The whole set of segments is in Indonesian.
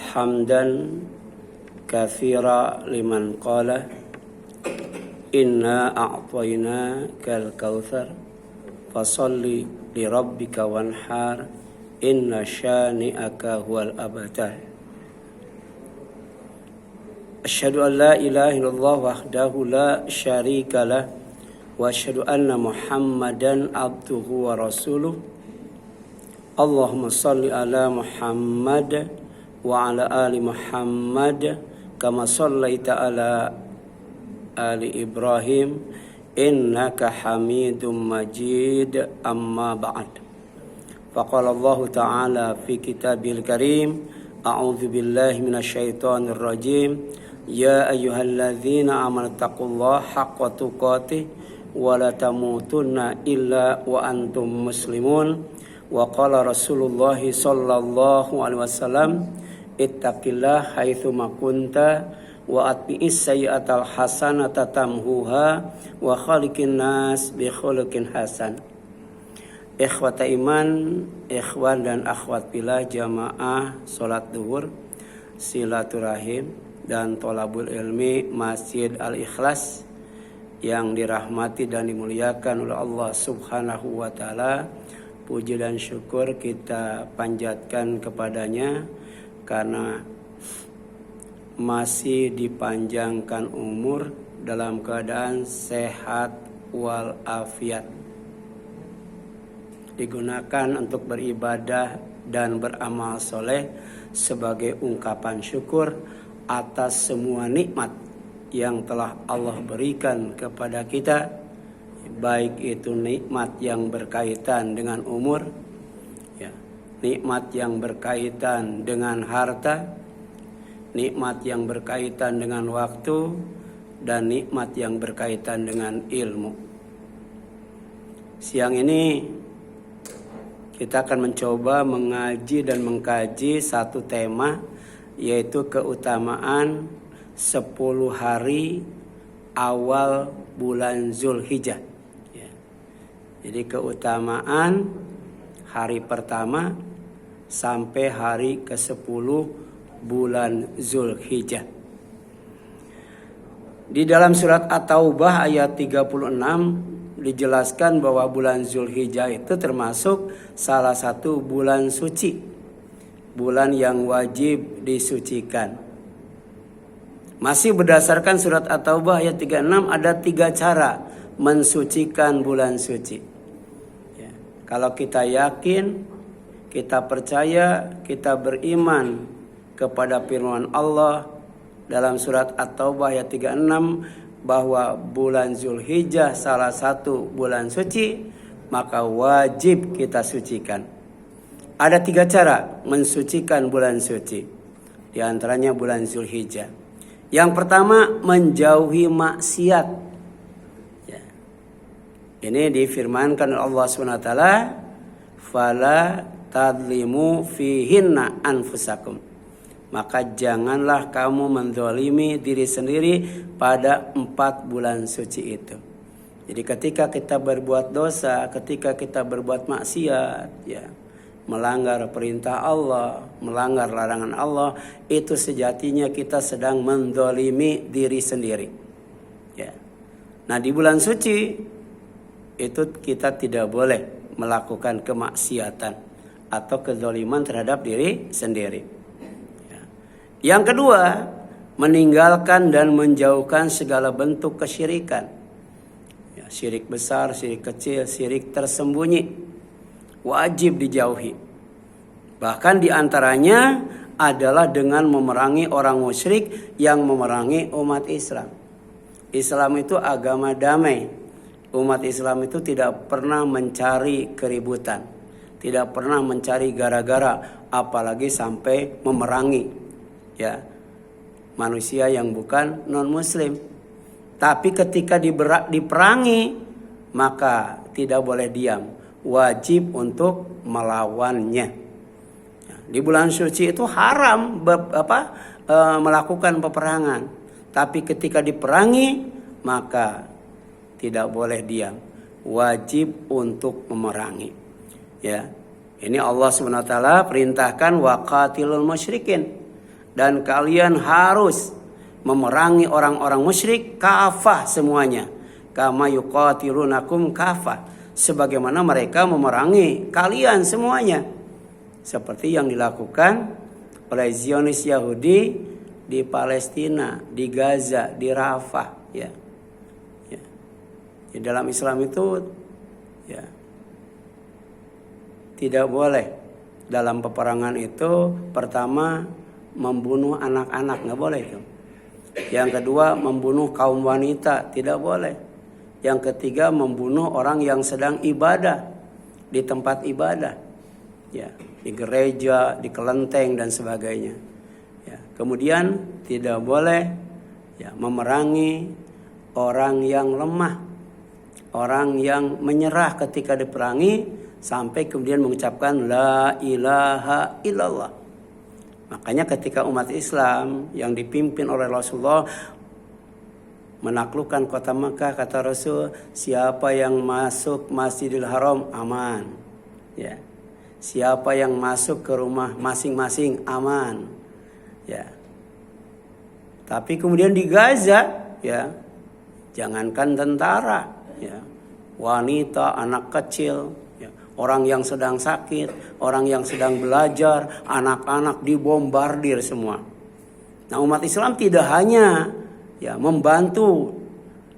hamdan katsira liman qala inna a'tainakal kautsar fasalli li rabbika wanhar inna syani'aka huwal abtar. Asyhadu an la ilaha illallah wahdahu la syarika lah wa asyhadu anna Muhammadan abduhu wa rasuluh. Allahumma salli ala Muhammad wa ala ali Muhammad kama sallaita ala ali Ibrahim innaka Hamidum Majid. Amma ba'd. Faqala Allah ta'ala fi kitabil karim, a'udzu billahi minasyaitonir rajim. Ya ayyuhalladzina amanu taqullaha haqqa tuqatih wa la tamutunna illa wa antum muslimun. Wa qala Rasulullah sallallahu alaihi wasallam, ittaqillah haitsu ma kunta wa atbi'is sayyi'atal hasanata tamhuha wa khaliqin nas bi khuluqin hasan. Ikhwata iman, ikhwan dan akhwat fillah jamaah salat zuhur, silaturahim dan thalabul ilmi Masjid Al-Ikhlas yang dirahmati dan dimuliakan oleh Allah Subhanahu wa taala. Puji dan syukur kita panjatkan kepadanya karena masih dipanjangkan umur dalam keadaan sehat walafiat, digunakan untuk beribadah dan beramal soleh sebagai ungkapan syukur atas semua nikmat yang telah Allah berikan kepada kita, baik itu nikmat yang berkaitan dengan umur, ya, nikmat yang berkaitan dengan harta, nikmat yang berkaitan dengan waktu, dan nikmat yang berkaitan dengan ilmu. Siang ini kita akan mencoba mengaji dan mengkaji satu tema, yaitu keutamaan 10 hari awal bulan Zulhijjah. Ya. Jadi keutamaan hari pertama sampai hari ke-10 bulan Zulhijjah. Di dalam surat At-Taubah ayat 36 dijelaskan bahwa bulan Zulhijjah itu termasuk salah satu bulan suci, bulan yang wajib disucikan. Masih berdasarkan surat At-Taubah ayat 36 ada 3 cara mensucikan bulan suci. Ya. Kalau kita yakin, kita percaya, kita beriman kepada firman Allah dalam surat At-Taubah ayat 36 bahwa bulan Zulhijjah salah satu bulan suci, maka wajib kita sucikan. Ada 3 cara mensucikan bulan suci. Di antaranya bulan Zulhijjah. Yang pertama, menjauhi maksiat. Ya. Ini difirmankan oleh Allah SWT, fala tadlimu fihinna anfusakum. Maka janganlah kamu menzalimi diri sendiri pada 4 bulan suci itu. Jadi ketika kita berbuat dosa, ketika kita berbuat maksiat, ya, melanggar perintah Allah, melanggar larangan Allah, itu sejatinya kita sedang menzalimi diri sendiri. Ya. Nah, di bulan suci itu kita tidak boleh melakukan kemaksiatan atau kezaliman terhadap diri sendiri. Ya. Yang kedua, meninggalkan dan menjauhkan segala bentuk kesyirikan. Ya, syirik besar, syirik kecil, syirik tersembunyi, wajib dijauhi. Bahkan diantaranya adalah dengan memerangi orang musyrik yang memerangi umat Islam. Islam itu agama damai. Umat Islam itu tidak pernah mencari keributan, tidak pernah mencari gara-gara, apalagi sampai memerangi, ya, manusia yang bukan non-muslim. Tapi ketika diperangi, maka tidak boleh diam, wajib untuk melawannya. Di bulan suci itu haram melakukan peperangan, tapi ketika diperangi maka tidak boleh diam, wajib untuk memerangi. Ya, ini Allah SWT perintahkan waqatilul musyrikin, Dan kalian harus memerangi orang-orang musyrik kafah semuanya. Kama yuqatilunakum kafah. Sebagaimana mereka memerangi kalian semuanya. Seperti yang dilakukan oleh Zionis Yahudi di Palestina, di Gaza, di Rafah. Ya. Di dalam Islam itu ya, tidak boleh dalam peperangan itu pertama membunuh anak-anak, nggak boleh itu. Yang kedua membunuh kaum wanita, tidak boleh. Yang ketiga membunuh orang yang sedang ibadah di tempat ibadah, ya, di gereja, di kelenteng dan sebagainya. Ya, kemudian tidak boleh ya, memerangi orang yang lemah, orang yang menyerah ketika diperangi sampai kemudian mengucapkan la ilaha illallah. Makanya ketika umat Islam yang dipimpin oleh Rasulullah menaklukkan kota Mekah, kata Rasul, siapa yang masuk Masjidil Haram aman. Ya. Siapa yang masuk ke rumah masing-masing aman. Ya. Tapi kemudian di Gaza, ya, jangankan tentara, ya, wanita, anak kecil, ya, orang yang sedang sakit, orang yang sedang belajar, anak-anak dibombardir semua. Nah, umat Islam tidak hanya ya membantu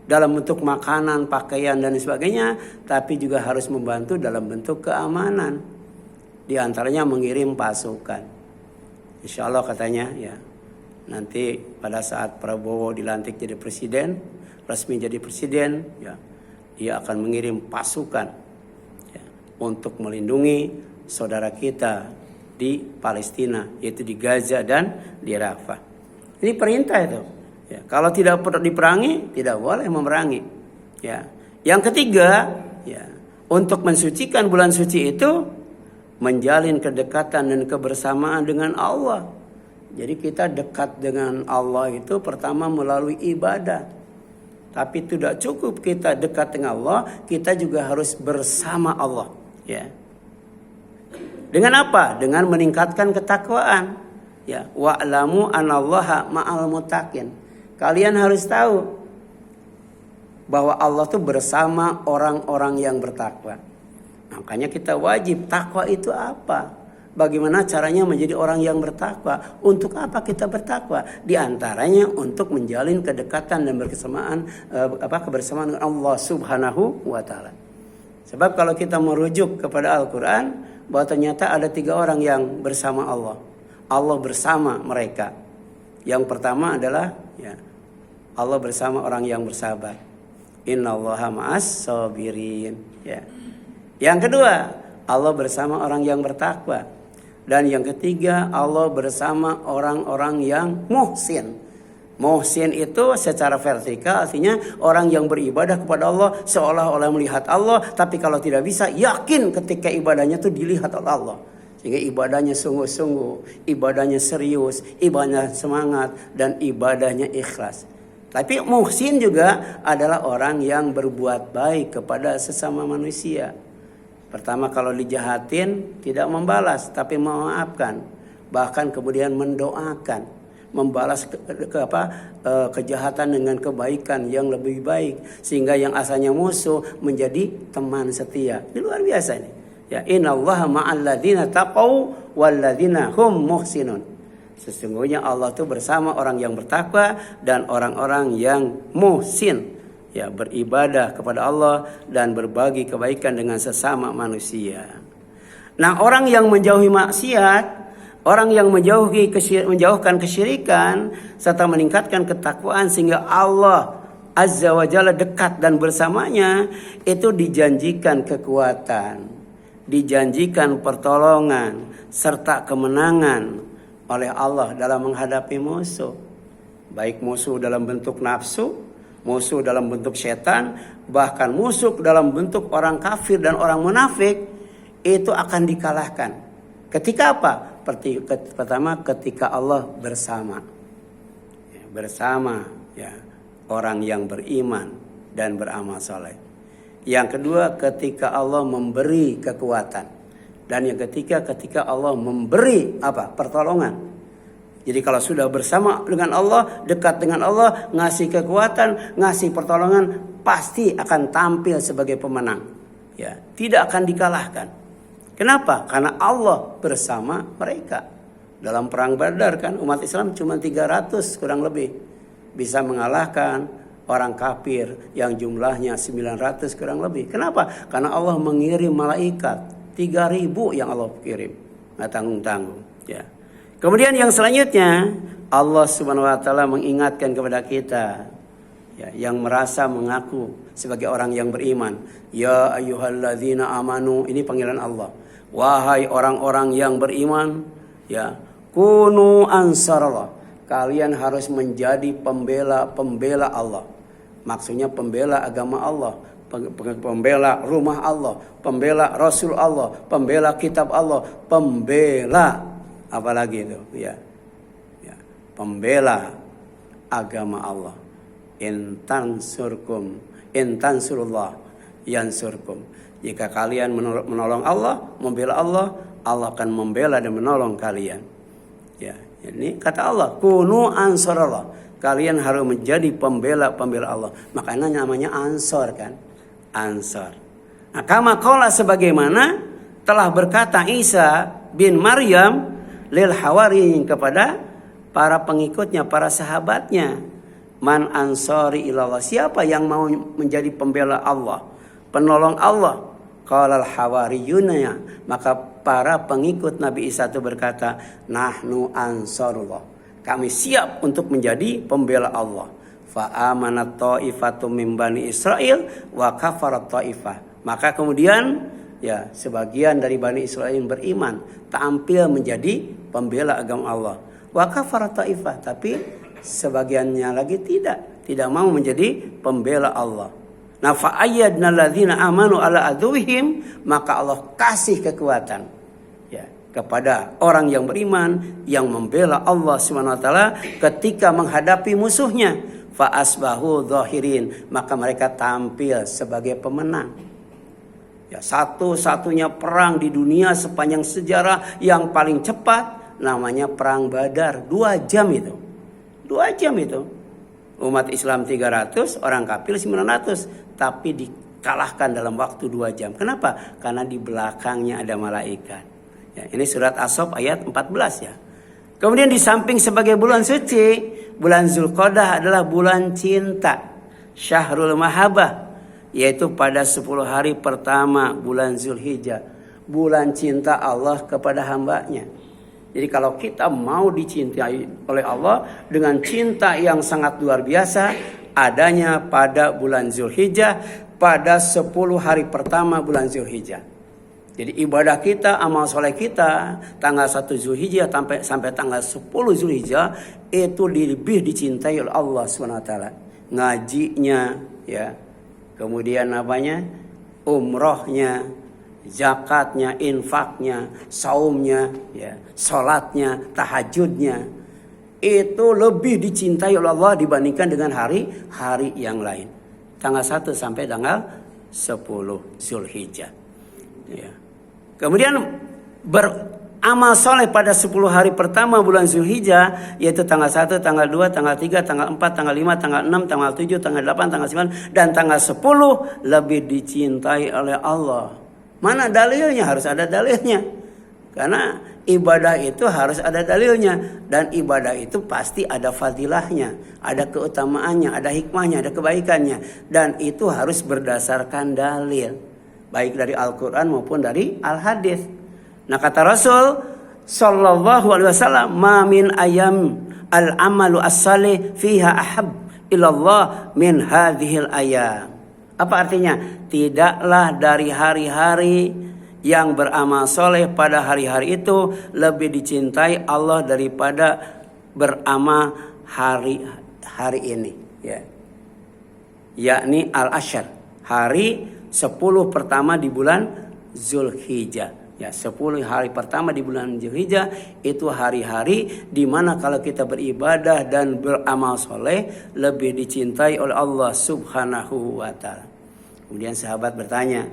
dalam bentuk makanan, pakaian dan sebagainya, tapi juga harus membantu dalam bentuk keamanan. Di antaranya mengirim pasukan. Insya Allah katanya ya, nanti pada saat Prabowo dilantik jadi presiden, resmi jadi presiden, ya, dia akan mengirim pasukan ya, untuk melindungi saudara kita di Palestina, yaitu di Gaza dan di Rafah. Ini perintah itu. Ya, kalau tidak diperangi, tidak boleh memerangi. Ya. Yang ketiga, ya, untuk mensucikan bulan suci itu menjalin kedekatan dan kebersamaan dengan Allah. Jadi kita dekat dengan Allah itu pertama melalui ibadah. Tapi tidak cukup kita dekat dengan Allah, kita juga harus bersama Allah. Ya. Dengan apa? Dengan meningkatkan ketakwaan. Ya, wa'lamu anallaha ma'al muttaqin. Kalian harus tahu bahwa Allah tuh bersama orang-orang yang bertakwa. Makanya kita wajib, takwa itu apa? Bagaimana caranya menjadi orang yang bertakwa? Untuk apa kita bertakwa? Di antaranya untuk menjalin kedekatan dan kebersamaan dengan Allah Subhanahu wa taala. Sebab kalau kita merujuk kepada Al-Qur'an, bahwa ternyata ada 3 orang yang bersama Allah. Allah bersama mereka. Yang pertama adalah ya, Allah bersama orang yang bersabar. Innallaha ma'as sabirin. Ya. Yang kedua, Allah bersama orang yang bertakwa. Dan yang ketiga, Allah bersama orang-orang yang muhsin. Muhsin itu secara vertikal artinya orang yang beribadah kepada Allah seolah-olah melihat Allah, tapi kalau tidak bisa yakin ketika ibadahnya itu dilihat oleh Allah. Sehingga ibadahnya sungguh-sungguh, ibadahnya serius, ibadahnya semangat, dan ibadahnya ikhlas. Tapi muhsin juga adalah orang yang berbuat baik kepada sesama manusia. Pertama kalau dijahatin tidak membalas, tapi memaafkan. Bahkan kemudian mendoakan, membalas kejahatan dengan kebaikan yang lebih baik. Sehingga yang asalnya musuh menjadi teman setia. Ini luar biasa nih. Ya, innallaha ma'al ladzina taqau wal ladzina hum muhsinun. Sesungguhnya Allah itu bersama orang yang bertakwa dan orang-orang yang muhsin, ya, beribadah kepada Allah dan berbagi kebaikan dengan sesama manusia. Nah, orang yang menjauhi maksiat, orang yang menjauhkan kesyirikan serta meningkatkan ketakwaan sehingga Allah Azza wa Jalla dekat dan bersamanya, itu dijanjikan kekuatan, dijanjikan pertolongan serta kemenangan oleh Allah dalam menghadapi musuh. Baik musuh dalam bentuk nafsu, musuh dalam bentuk setan, bahkan musuh dalam bentuk orang kafir dan orang munafik, itu akan dikalahkan. Ketika apa? Pertama ketika Allah bersama. Bersama ya, orang yang beriman dan beramal saleh. Yang kedua ketika Allah memberi kekuatan. Dan yang ketiga ketika Allah memberi apa? Pertolongan. Jadi kalau sudah bersama dengan Allah, dekat dengan Allah, ngasih kekuatan, ngasih pertolongan, pasti akan tampil sebagai pemenang. Ya, tidak akan dikalahkan. Kenapa? Karena Allah bersama mereka. Dalam perang Badar kan umat Islam cuma 300 kurang lebih bisa mengalahkan orang kafir yang jumlahnya 900 kurang lebih. Kenapa? Karena Allah mengirim malaikat 3.000 yang Allah kirim. Nggak tanggung-tanggung. Ya. Kemudian yang selanjutnya Allah Subhanahu wa taala mengingatkan kepada kita ya, yang merasa mengaku sebagai orang yang beriman. Ya ayyuhalladzina amanu, ini panggilan Allah. Wahai orang-orang yang beriman, ya, kunu ansarallah. Kalian harus menjadi pembela Allah. Maksudnya pembela agama Allah, pembela rumah Allah, pembela Rasul Allah, pembela kitab Allah, pembela apalagi itu ya, pembela agama Allah. Intansurullah yansurkum. Jika kalian menolong Allah, membela Allah, Allah akan membela dan menolong kalian. Ya, ini kata Allah, kunu ansarallah. Kalian harus menjadi pembela Allah. Makanya namanya ansor kan, ansor. Nah, kama qala, sebagaimana telah berkata Isa bin Maryam lil hawariyin, kepada para pengikutnya, para sahabatnya, man ansori ilallah, siapa yang mau menjadi pembela Allah, penolong Allah? Qalal hawariyuna, maka para pengikut Nabi Isa itu berkata, nahnu ansarullah, kami siap untuk menjadi pembela Allah. Fa amanat ta'ifatum min bani Israil wa kafarat ta'ifah, maka kemudian ya, sebagian dari Bani Israel beriman, tampil menjadi pembela agama Allah. Wa kafarat ta'ifah, tapi sebagiannya lagi tidak mau menjadi pembela Allah. Nah, fa ayyadna alladzina amanu ala aduwihim, maka Allah kasih kekuatan ya kepada orang yang beriman yang membela Allah Subhanahu wa taala ketika menghadapi musuhnya. Fa asbahu zahirin, maka mereka tampil sebagai pemenang. Ya, satu-satunya perang di dunia sepanjang sejarah yang paling cepat namanya perang Badar. 2 jam itu. 2 jam itu. Umat Islam 300, orang kafir 900. Tapi dikalahkan dalam waktu 2 jam. Kenapa? Karena di belakangnya ada malaikat. Ya, ini surat As-Saff ayat 14 ya. Kemudian di samping sebagai bulan suci, bulan Zulqa'dah adalah bulan cinta. Syahrul Mahabbah. Yaitu pada 10 hari pertama bulan Zulhijjah. Bulan cinta Allah kepada hambanya. Jadi kalau kita mau dicintai oleh Allah dengan cinta yang sangat luar biasa, adanya pada bulan Zulhijjah, pada 10 hari pertama bulan Zulhijjah. Jadi ibadah kita, amal soleh kita, tanggal 1 Zulhijjah sampai tanggal 10 Zulhijjah, itu lebih dicintai oleh Allah SWT. Ngajinya, ya, kemudian umrohnya, zakatnya, infaknya, saumnya, ya, sholatnya, tahajudnya, itu lebih dicintai oleh Allah dibandingkan dengan hari-hari yang lain. Tanggal 1 sampai tanggal 10 Zulhijjah. Ya. Kemudian beramal soleh pada 10 hari pertama bulan Zulhijjah, yaitu tanggal 1, tanggal 2, tanggal 3, tanggal 4, tanggal 5, tanggal 6, tanggal 7, tanggal 8, tanggal 9, dan tanggal 10 lebih dicintai oleh Allah. Mana dalilnya? Harus ada dalilnya. Karena ibadah itu harus ada dalilnya. Dan ibadah itu pasti ada fadilahnya, ada keutamaannya, ada hikmahnya, ada kebaikannya. Dan itu harus berdasarkan dalil. Baik dari Al-Quran maupun dari Al-Hadis. Nah, kata Rasul sallallahu alaihi wasallam, "Ma min ayam al-amalu as-salih fiha ahab ilallah min hadhil ayam." Apa artinya? Tidaklah dari hari-hari yang beramal soleh pada hari-hari itu lebih dicintai Allah daripada beramal hari ini, ya. Yakni al-asyar, hari 10 pertama di bulan Zulhijjah. Ya, 10 hari pertama di bulan Zulhijjah itu hari-hari di mana kalau kita beribadah dan beramal soleh lebih dicintai oleh Allah Subhanahu wa taala. Kemudian sahabat bertanya,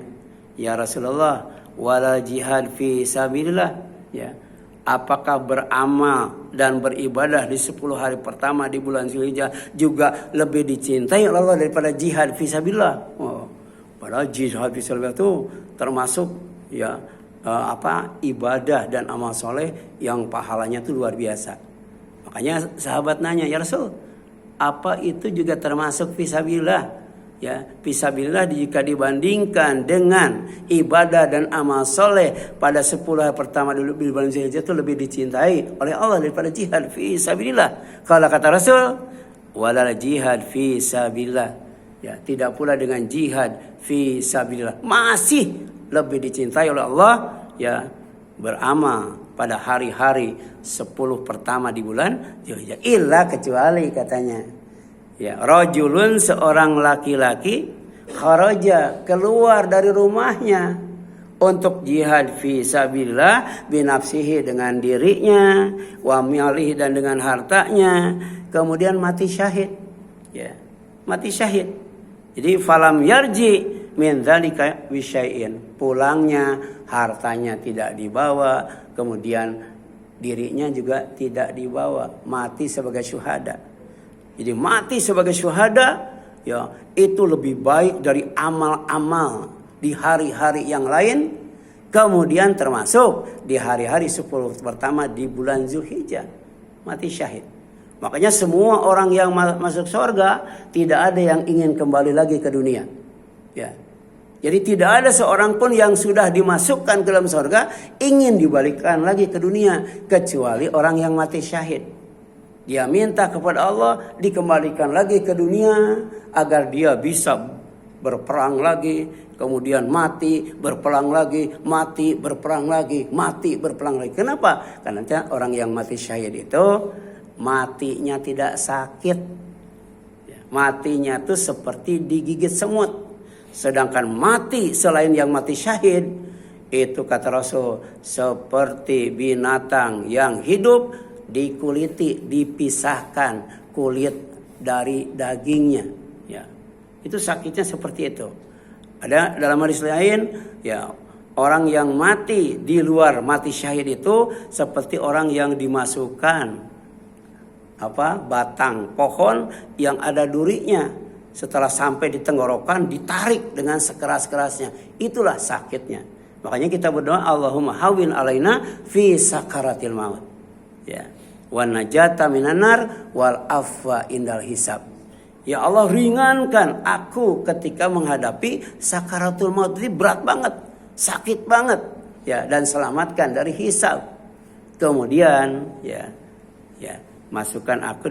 "Ya Rasulullah, wala jihad fi sabilillah?" Ya. apakah beramal dan beribadah di 10 hari pertama di bulan Zulhijjah juga lebih dicintai oleh Allah daripada jihad fisabilillah? Padahal jihad fisabilillah itu termasuk ya ibadah dan amal soleh yang pahalanya itu luar biasa. Makanya sahabat nanya, ya Rasul, apa itu juga termasuk fisabilillah? Ya, fisabilillah jika dibandingkan dengan ibadah dan amal soleh pada 10 hari pertama dulu di bulan Zulhijjah itu lebih dicintai oleh Allah daripada jihad fisabilillah. Kalau kata Rasul, walal jihad fisabilillah. Ya, tidak pula dengan jihad fisabilillah. Masih lebih dicintai oleh Allah ya beramal pada hari-hari 10 pertama di bulan Zulhijjah. Illa kecuali katanya. Ya, rajulun seorang laki-laki kharaja keluar dari rumahnya untuk jihad fi sabilillah binafsihi dengan dirinya, wa malihi dan dengan hartanya, kemudian mati syahid. Ya, mati syahid. Jadi falam yarji min dzalika bisyai'in. Pulangnya hartanya tidak dibawa, kemudian dirinya juga tidak dibawa, mati sebagai syuhada. Jadi mati sebagai syuhada ya itu lebih baik dari amal-amal di hari-hari yang lain, kemudian termasuk di hari-hari 10 pertama di bulan Zulhijjah mati syahid. Makanya semua orang yang masuk surga tidak ada yang ingin kembali lagi ke dunia. Ya. Jadi tidak ada seorang pun yang sudah dimasukkan ke dalam surga ingin dibalikkan lagi ke dunia kecuali orang yang mati syahid. Dia minta kepada Allah dikembalikan lagi ke dunia agar dia bisa berperang lagi, kemudian mati, berperang lagi, mati, berperang lagi, mati, berperang lagi. Kenapa? Karena orang yang mati syahid itu matinya tidak sakit. Matinya itu seperti digigit semut. Sedangkan mati selain yang mati syahid itu kata Rasul seperti binatang yang hidup dikuliti, dipisahkan kulit dari dagingnya. Ya, itu sakitnya seperti itu. Ada dalam hadis lain, ya orang yang mati di luar mati syahid itu seperti orang yang dimasukkan batang pohon yang ada durinya. Setelah sampai di tenggorokan ditarik dengan sekeras-kerasnya. Itulah sakitnya. Makanya kita berdoa Allahumma hawwin alaina fi sakaratil maut. Ya. Wan najata minan nar wal afwa indal hisab. Ya Allah ringankan aku ketika menghadapi sakaratul maut. Ini berat banget, sakit banget. Ya, dan selamatkan dari hisab. Kemudian ya masukkan aku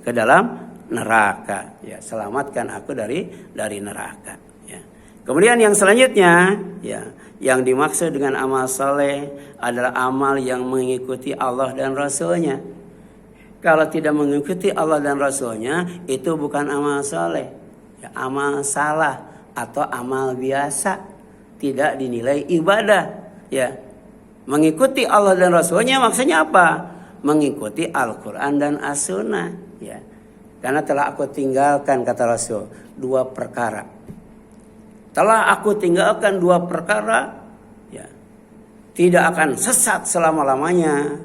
ke dalam neraka. Ya, selamatkan aku dari neraka. Ya. Kemudian yang selanjutnya ya yang dimaksud dengan amal soleh adalah amal yang mengikuti Allah dan Rasulnya. Kalau tidak mengikuti Allah dan Rasulnya, itu bukan amal soleh. Ya, amal salah atau amal biasa. Tidak dinilai ibadah. Ya. Mengikuti Allah dan Rasulnya maksudnya apa? Mengikuti Al-Quran dan As-Sunnah. Ya. Karena telah aku tinggalkan, kata Rasul, 2 perkara. Telah aku tinggalkan 2 perkara, ya, tidak akan sesat selama-lamanya,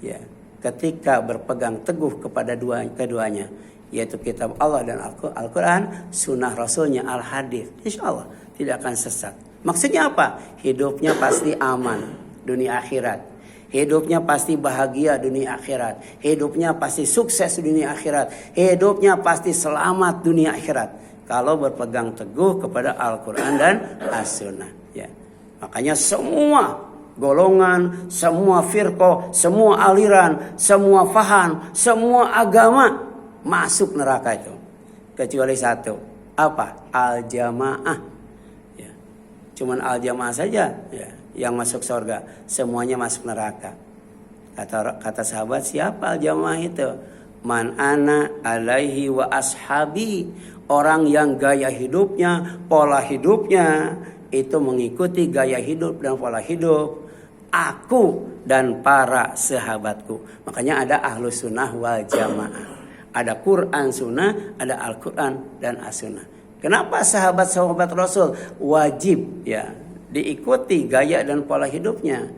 ya, ketika berpegang teguh kepada keduanya, yaitu kitab Allah dan Al-Quran, sunnah Rasulnya Al-Hadis. Insya Allah tidak akan sesat. Maksudnya apa? Hidupnya pasti aman dunia akhirat. Hidupnya pasti bahagia dunia akhirat. Hidupnya pasti sukses dunia akhirat. Hidupnya pasti selamat dunia akhirat. Kalau berpegang teguh kepada Al-Quran dan As-Sunnah. Ya. Makanya semua golongan, semua firqah, semua aliran, semua faham, semua agama masuk neraka itu. Kecuali satu. Apa? Al-Jamaah. Ya. Cuman Al-Jamaah saja ya, yang masuk surga. Semuanya masuk neraka. Kata sahabat, siapa Al-Jamaah itu? Man ana alaihi wa ashabi. Orang yang gaya hidupnya, pola hidupnya itu mengikuti gaya hidup dan pola hidup aku dan para sahabatku. Makanya ada Ahlus Sunnah wal Jamaah. Ada Quran Sunnah, ada Al-Quran dan As-Sunnah. Kenapa sahabat-sahabat Rasul wajib ya diikuti gaya dan pola hidupnya?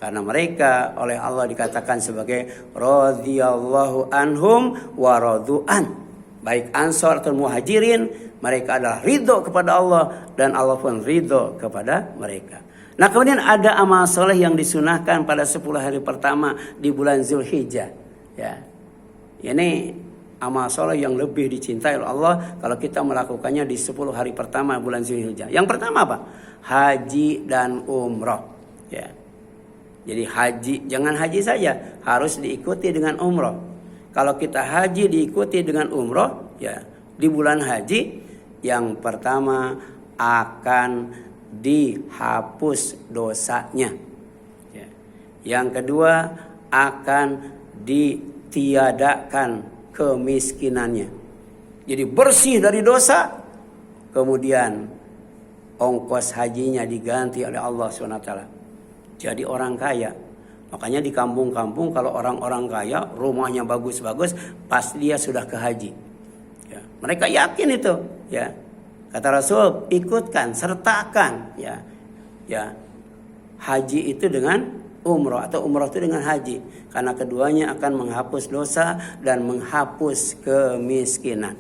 Karena mereka oleh Allah dikatakan sebagai radhiyallahu anhum wa radu'an. Baik Ansor atau Muhajirin, mereka adalah ridho kepada Allah dan Allah pun ridho kepada mereka. Nah, kemudian ada amal soleh yang disunahkan pada 10 hari pertama di bulan Zulhijjah. Ya, ini amal soleh yang lebih dicintai oleh Allah kalau kita melakukannya di 10 hari pertama bulan Zulhijjah. Yang pertama apa? Haji dan umroh. Ya. Jadi haji, jangan haji saja, harus diikuti dengan umroh. Kalau kita haji diikuti dengan umroh, ya di bulan haji yang pertama akan dihapus dosanya. Ya. Yang kedua akan ditiadakan kemiskinannya. Jadi bersih dari dosa, kemudian ongkos hajinya diganti oleh Allah SWT. Jadi orang kaya. Makanya di kampung-kampung kalau orang-orang kaya rumahnya bagus-bagus, pasti dia sudah ke haji. Ya, mereka yakin itu. Ya, kata Rasul, ikutkan, sertakan. Ya, haji itu dengan umroh atau umroh itu dengan haji. Karena keduanya akan menghapus dosa dan menghapus kemiskinan.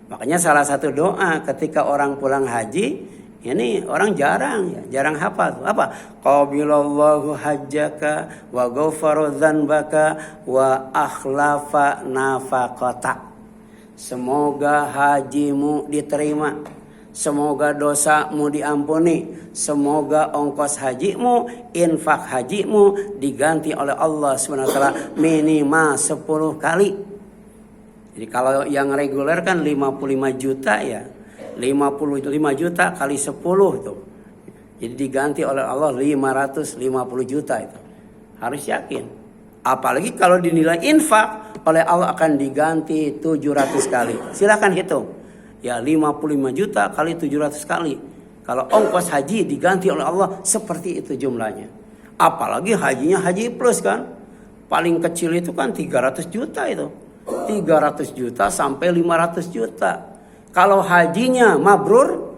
Makanya salah satu doa ketika orang pulang haji, ini orang jarang hafal. Apa? Qabilallahu hajjaka wa ghafara dzanbaka wa akhlafa nafaqata. Semoga hajimu diterima. Semoga dosamu diampuni. Semoga ongkos hajimu, infak hajimu diganti oleh Allah SWT minimal 10 kali. Jadi kalau yang reguler kan 55 juta ya. 55 juta kali 10 itu. Jadi diganti oleh Allah 550 juta itu. Harus yakin. Apalagi kalau dinilai infak oleh Allah akan diganti 700 kali. Silakan hitung. Ya 55 juta kali 700 kali. Kalau ongkos haji diganti oleh Allah seperti itu jumlahnya. Apalagi hajinya haji plus kan. Paling kecil itu kan 300 juta itu. 300 juta sampai 500 juta. Kalau hajinya mabrur,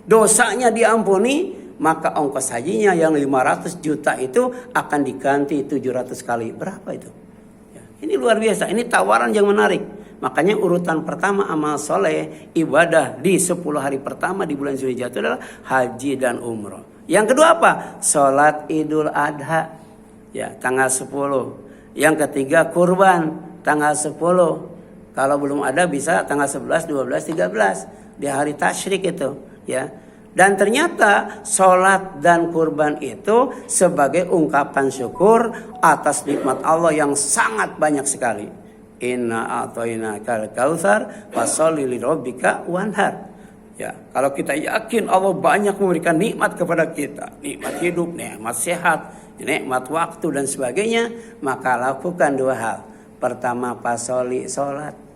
dosanya diampuni, maka ongkos hajinya yang 500 juta itu akan diganti 700 kali. Berapa itu? Ya, ini luar biasa. Ini tawaran yang menarik. Makanya urutan pertama amal soleh, ibadah di 10 hari pertama di bulan Zulhijjah itu adalah haji dan umroh. Yang kedua apa? Sholat Idul Adha. Ya, tanggal 10. Yang ketiga kurban, tanggal 10. Kalau belum ada bisa tanggal 11, 12, 13 di hari tasyrik itu, ya. Dan ternyata sholat dan kurban itu sebagai ungkapan syukur atas nikmat Allah yang sangat banyak sekali. Inna a'tainakal kautsar fasholli lirabbika wanhar. Ya, kalau kita yakin Allah banyak memberikan nikmat kepada kita, nikmat hidup, nikmat sehat, nikmat waktu dan sebagainya, maka lakukan 2 hal. Pertama, fasholli, sholat.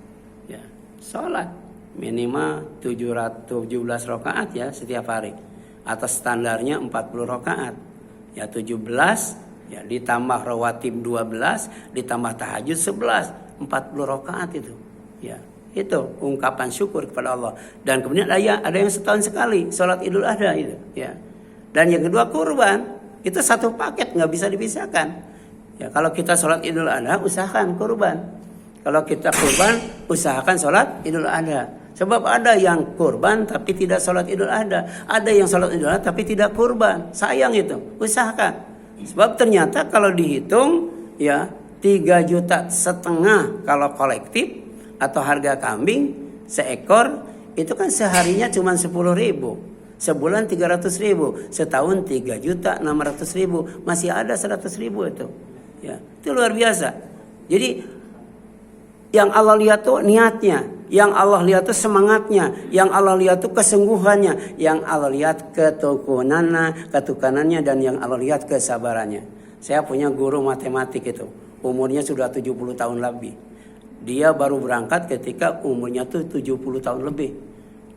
Sholat minimal 17 rakaat ya setiap hari. Atas standarnya 40 rakaat. Ya 17 ya ditambah rawatib 12 ditambah tahajud 11, 40 rakaat itu. Ya, itu ungkapan syukur kepada Allah. Dan kemudian ada yang setahun sekali sholat Idul Adha itu, ya. Dan yang kedua kurban, itu satu paket nggak bisa dipisahkan. Ya, kalau kita sholat Idul Adha usahakan kurban. Kalau kita kurban, usahakan sholat Idul Adha. Sebab ada yang kurban tapi tidak sholat Idul Adha. Ada yang sholat Idul Adha tapi tidak kurban. Sayang itu, usahakan. Sebab ternyata kalau dihitung, ya 3,5 juta kalau kolektif atau harga kambing seekor, itu kan seharinya cuma 10.000. Sebulan 300.000, setahun 3.600.000, masih ada 100.000 itu. Ya, itu luar biasa. Jadi yang Allah lihat tuh niatnya, yang Allah lihat tuh semangatnya, yang Allah lihat tuh kesungguhannya, yang Allah lihat ketukanannya, dan yang Allah lihat kesabarannya. Saya punya guru matematik itu, umurnya sudah 70 tahun lebih. Dia baru berangkat ketika umurnya tuh 70 tahun lebih.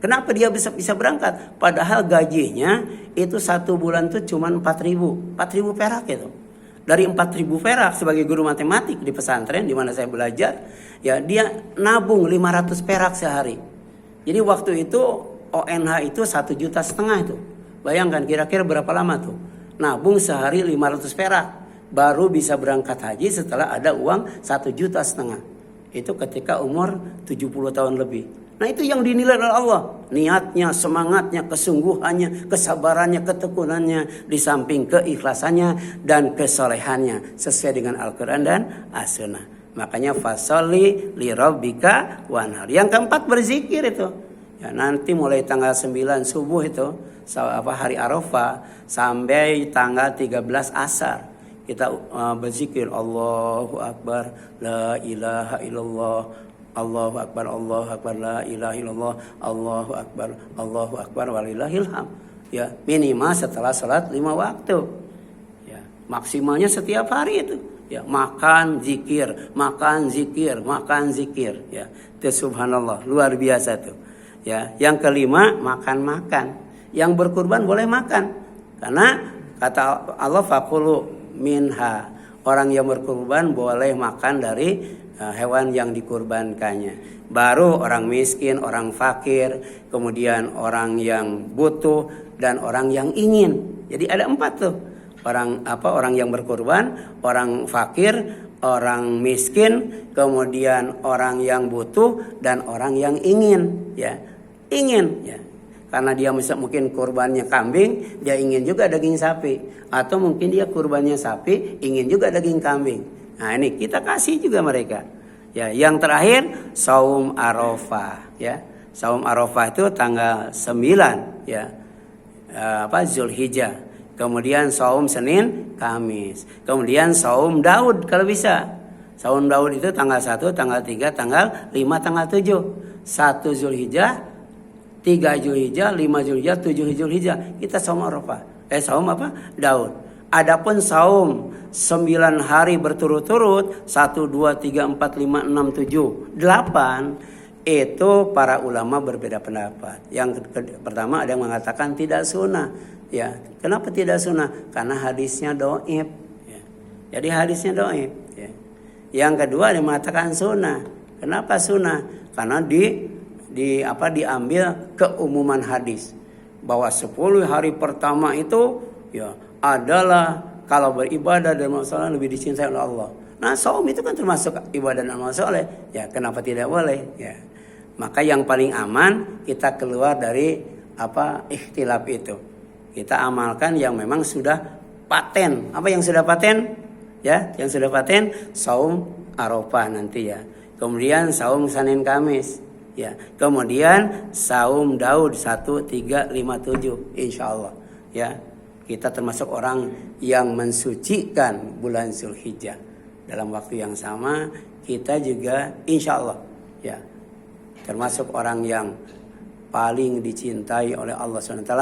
Kenapa dia bisa berangkat? Padahal gajinya itu 1 bulan tuh cuma 4.000 perak itu. Dari 4.000 perak sebagai guru matematik di pesantren di mana saya belajar, ya dia nabung 500 perak sehari. Jadi waktu itu ONH itu 1,5 juta itu. Bayangkan kira-kira berapa lama tuh? Nabung sehari 500 perak. baru bisa berangkat haji setelah ada uang 1,5 juta. Itu ketika umur 70 tahun lebih. Nah itu yang dinilai oleh Allah. Niatnya, semangatnya, kesungguhannya, kesabarannya, ketekunannya. Di samping keikhlasannya dan kesolehannya. Sesuai dengan Al-Quran dan As-Sunnah. Makanya fasolli li rabbika wanhar. Yang keempat berzikir itu. Ya, nanti mulai tanggal 9 subuh itu. Hari Arafah. Sampai tanggal 13 asar. Kita berzikir Allahu Akbar, la ilaha illallah, Allahu Akbar, la ilaha illallah, Allahu Akbar, walillahil hamd. Ya, minimal setelah salat 5 waktu. Ya, maksimalnya setiap hari itu. Ya, makan zikir. Ya, itu subhanallah, luar biasa tuh. Ya, yang kelima makan. Yang berkurban boleh makan. Karena kata Allah fakulu minha, orang yang berkurban boleh makan dari hewan yang dikurbankannya. Baru orang miskin, orang fakir, kemudian orang yang butuh dan orang yang ingin. Jadi ada 4 tuh. Orang yang berkurban, orang fakir, orang miskin, kemudian orang yang butuh dan orang yang ingin, ya. Ingin, ya. Karena dia mungkin kurbannya kambing, dia ingin juga daging sapi. Atau mungkin dia kurbannya sapi, ingin juga daging kambing. Nah ini kita kasih juga mereka. Ya, yang terakhir saum Arafah. Ya, saum Arafah itu tanggal 9. Ya, Zulhijjah. Kemudian saum Senin, Kamis. Kemudian saum Daud kalau bisa. Saum Daud itu tanggal 1, tanggal 3, tanggal 5, tanggal 7. 1 Zulhijjah. 3 Zulhijjah, 5 Zulhijjah, 7 Zulhijjah. Kita saum Arafah. Saum Daud. Adapun saum 9 hari berturut-turut, 1, 2, 3, 4, 5, 6, 7, 8. Itu para ulama berbeda pendapat. Yang pertama ada yang mengatakan tidak sunnah. Ya, kenapa tidak sunnah? Karena hadisnya dhaif. Ya. Jadi hadisnya dhaif. Ya. Yang kedua ada yang mengatakan sunnah. Kenapa sunnah? Karena diambil keumuman hadis bahwa 10 hari pertama itu ya adalah kalau beribadah dan amal saleh lebih dicintai oleh Allah. Nah, saum itu kan termasuk ibadah dan amal saleh. Ya, kenapa tidak boleh? Ya. Maka yang paling aman kita keluar dari ikhtilaf itu. Kita amalkan yang memang sudah paten. Apa yang sudah paten? Ya, yang sudah paten saum Arafah nanti ya. Kemudian saum Senin Kamis. Ya, kemudian saum Daud 1, 3, 5, 7 insyaallah. Ya, kita termasuk orang yang mensucikan bulan Zulhijjah. Dalam waktu yang sama kita juga insyaallah ya termasuk orang yang paling dicintai oleh Allah SWT,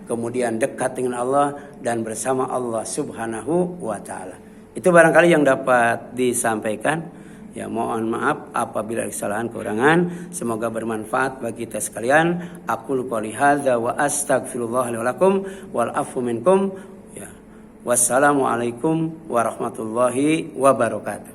kemudian dekat dengan Allah dan bersama Allah Subhanahu wa taala. Itu barangkali yang dapat disampaikan. Ya, mohon maaf apabila ada kesalahan kekurangan. Semoga bermanfaat bagi kita sekalian. Aqulu qouli hadza wa astaghfirullah li wa lakum wal afu minkum. Ya. Wassalamualaikum warahmatullahi wabarakatuh.